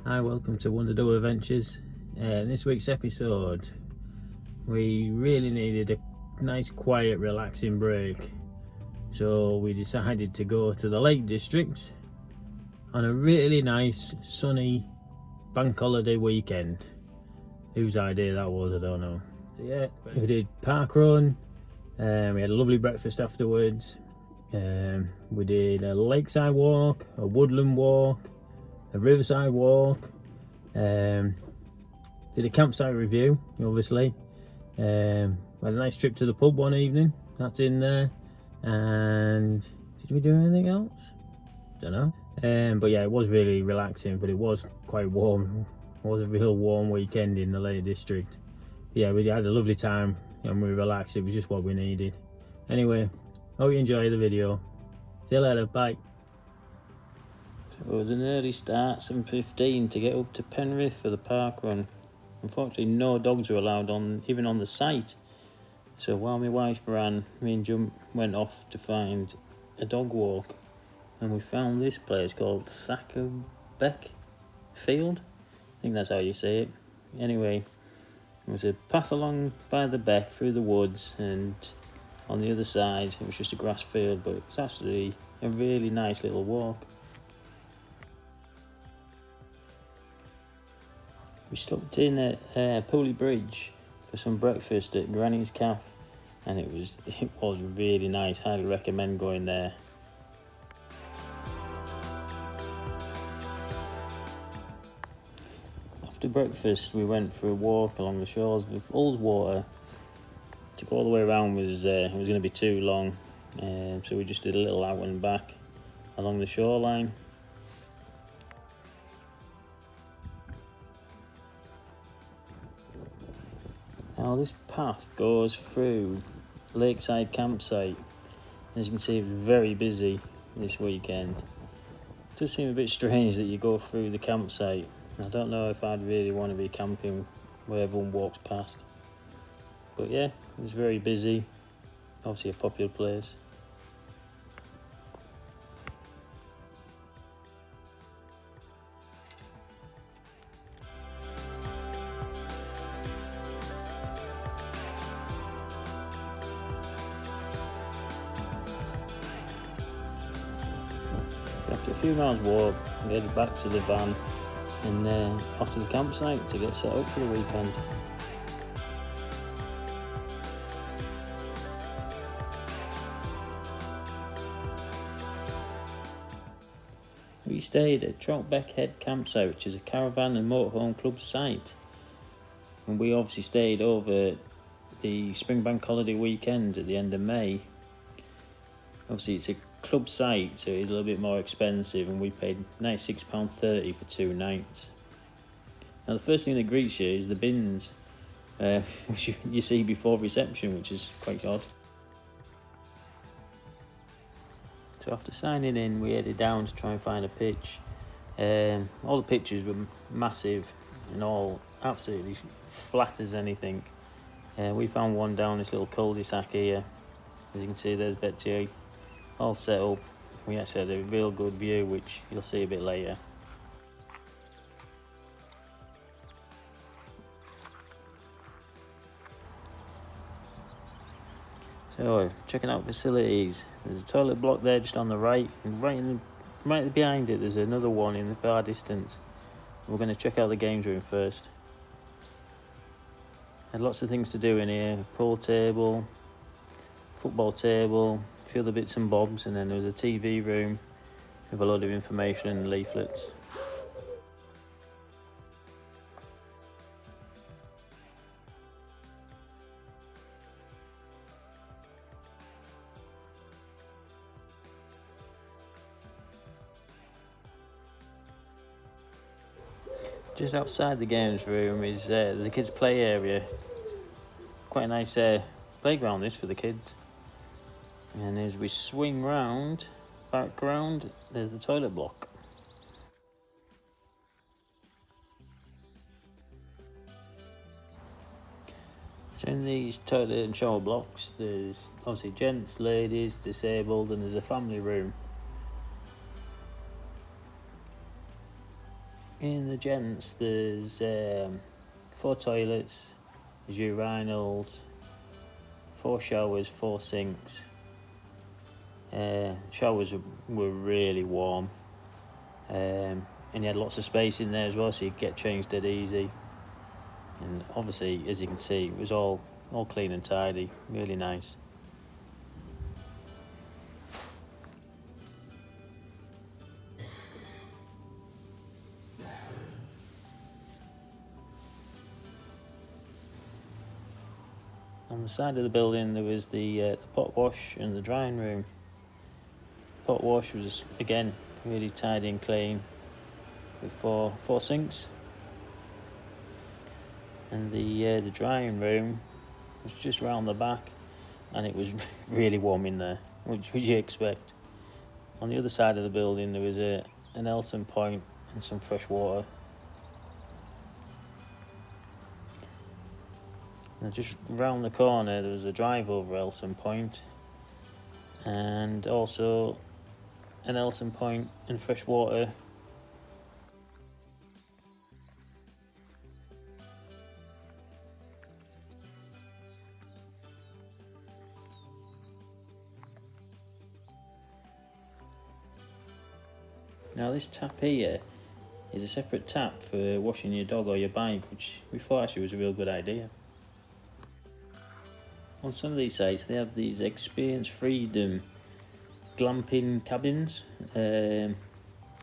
Hi, welcome to Wonder Double Adventures. In this week's episode, we really needed a nice, quiet, relaxing break, so we decided to go to the Lake District on a really nice, sunny bank holiday weekend. Whose idea that was, I don't know. So yeah, we did park run. We had a lovely breakfast afterwards. We did a lakeside walk, a woodland walk, a riverside walk. Did a campsite review, obviously. We had a nice trip to the pub one evening. That's in there. And did we do anything else? Don't know. But yeah, it was really relaxing, but it was quite warm. It was a real warm weekend in the Lake District. Yeah, we had a lovely time and we relaxed. It was just what we needed. Anyway, hope you enjoy the video. See you later, bye. So it was an early start, 7:15, to get up to Penrith for the park run. Unfortunately, no dogs were allowed even on the site. So while my wife ran, me and Jump went off to find a dog walk, and we found this place called Troutbeck Field. I think that's how you say it. Anyway, there was a path along by the beck through the woods, and on the other side it was just a grass field, but it was actually a really nice little walk. We stopped in at Pooley Bridge for some breakfast at Granny's Cafe, and it was really nice. Highly recommend going there. After breakfast, we went for a walk along the shores of Ullswater. To go all the way around was going to be too long, so we just did a little out and back along the shoreline. Now this path goes through Lakeside Campsite. As you can see, it was very busy this weekend. It does seem a bit strange that you go through the campsite. I don't know if I'd really want to be camping where everyone walks past. But yeah, it was very busy. Obviously a popular place. So after a few miles walk, we headed back to the van and off to the campsite to get set up for the weekend. We stayed at Troutbeck Head Campsite, which is a Caravan and Motorhome club site. And we obviously stayed over the Spring Bank holiday weekend at the end of May. Obviously it's a club site, so it's a little bit more expensive, and we paid £96.30 for 2 nights. Now the first thing that greets you is the bins, which you see before reception, which is quite odd. So after signing in, we headed down to try and find a pitch. All the pitches were massive and all absolutely flat as anything. We found one down this little cul-de-sac here. As you can see, there's Betsy all set up. We actually had a real good view, which you'll see a bit later. So, checking out facilities. There's a toilet block there just on the right, and right behind it there's another one in the far distance. We're going to check out the games room first. Had lots of things to do in here. Pool table, football table, a few other bits and bobs, and then there was a TV room with a lot of information and leaflets. Just outside the games room is there's a kids' play area. Quite a nice playground this for the kids. And as we swing round, back round, there's the toilet block. So in these toilet and shower blocks, there's obviously gents, ladies, disabled, and there's a family room. In the gents, there's 4 toilets, there's urinals, 4 showers, 4 sinks. Showers were really warm, and you had lots of space in there as well, so you could get changed dead easy. And obviously, as you can see, it was all clean and tidy, really nice. On the side of the building there was the pot wash and the drying room. Pot wash was again really tidy and clean with four sinks, and the drying room was just round the back, and it was really warm in there, which would you expect. On the other side of the building there was an Elson point and some fresh water. And just round the corner there was a drive over Elson Point, and also an Elson Point and fresh water. Now this tap here is a separate tap for washing your dog or your bike, which we thought actually was a real good idea. On some of these sites they have these experience freedom glamping cabins. Yeah,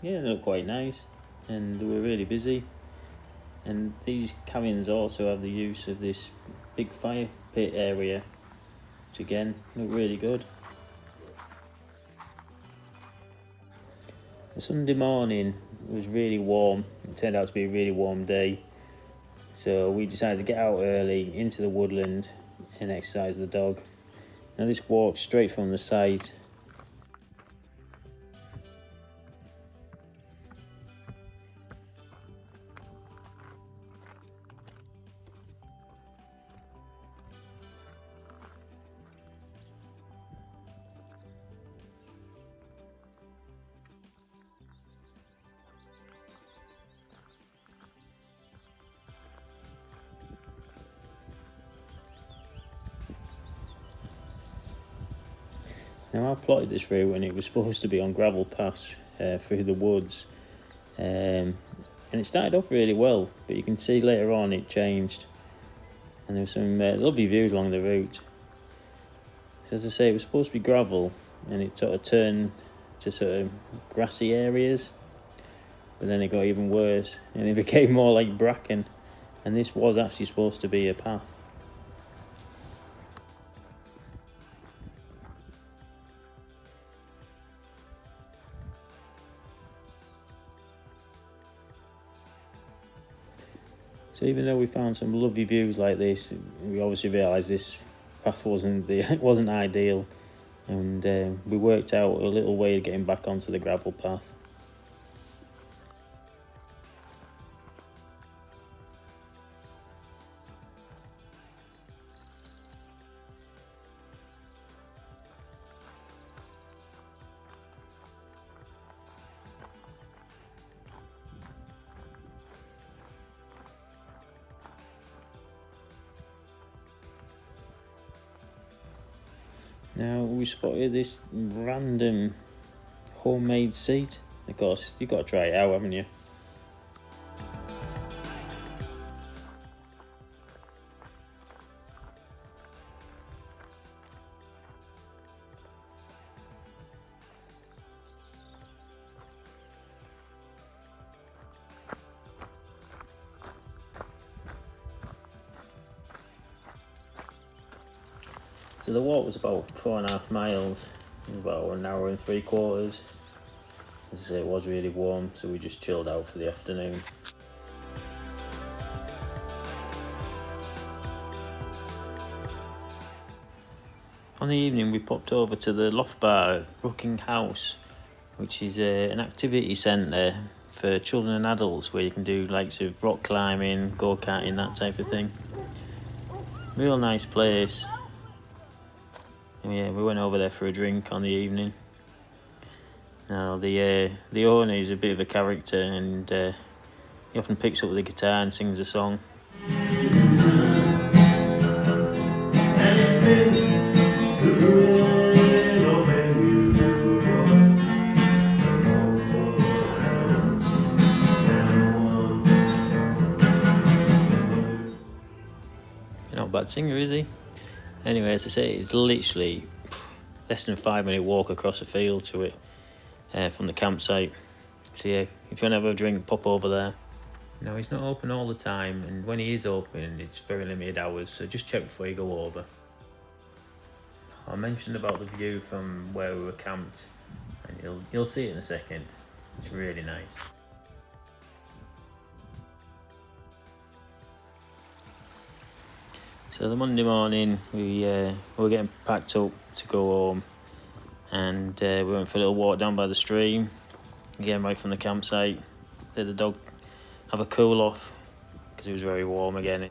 they look quite nice and they were really busy. And these cabins also have the use of this big fire pit area, which again look really good. The Sunday morning was really warm. It turned out to be a really warm day, so we decided to get out early into the woodland and exercise the dog. Now this walk straight from the site. Now I plotted this route when it was supposed to be on gravel paths through the woods, and it started off really well, but you can see later on it changed, and there were some lovely views along the route. So as I say, it was supposed to be gravel, and it sort of turned to sort of grassy areas, but then it got even worse, and it became more like bracken, and this was actually supposed to be a path. So even though we found some lovely views like this, we obviously realised this path wasn't ideal, and we worked out a little way of getting back onto the gravel path. Now we spotted this random homemade seat. Of course, you've got to try it out, haven't you? So the walk was about 4.5 miles, about an hour and 3/4. As I say, it was really warm, so we just chilled out for the afternoon. On the evening we popped over to the Loft Bar at Brooking House, which is an activity centre for children and adults where you can do likes of rock climbing, go-karting, that type of thing. Real nice place. Yeah, we went over there for a drink on the evening. Now the owner is a bit of a character, and He often picks up the guitar and sings a song. Not a bad singer, is he? Anyway, as I say, it's literally less than a 5-minute walk across the field to it from the campsite. So yeah, if you want to have a drink, pop over there. Now, he's not open all the time, and when he is open, it's very limited hours, so just check before you go over. I mentioned about the view from where we were camped, and you'll see it in a second. It's really nice. So the Monday morning, we were getting packed up to go home, and we went for a little walk down by the stream, again right from the campsite. Let the dog have a cool off, because it was very warm again.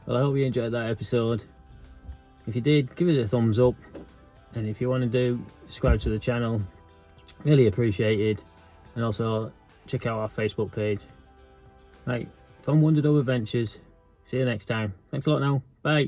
Well, I hope you enjoyed that episode. If you did, give it a thumbs up. And if you want to subscribe to the channel, really appreciated. And also check out our Facebook page. Right, Fun Wonder Dove Adventures. See you next time. Thanks a lot now. Bye.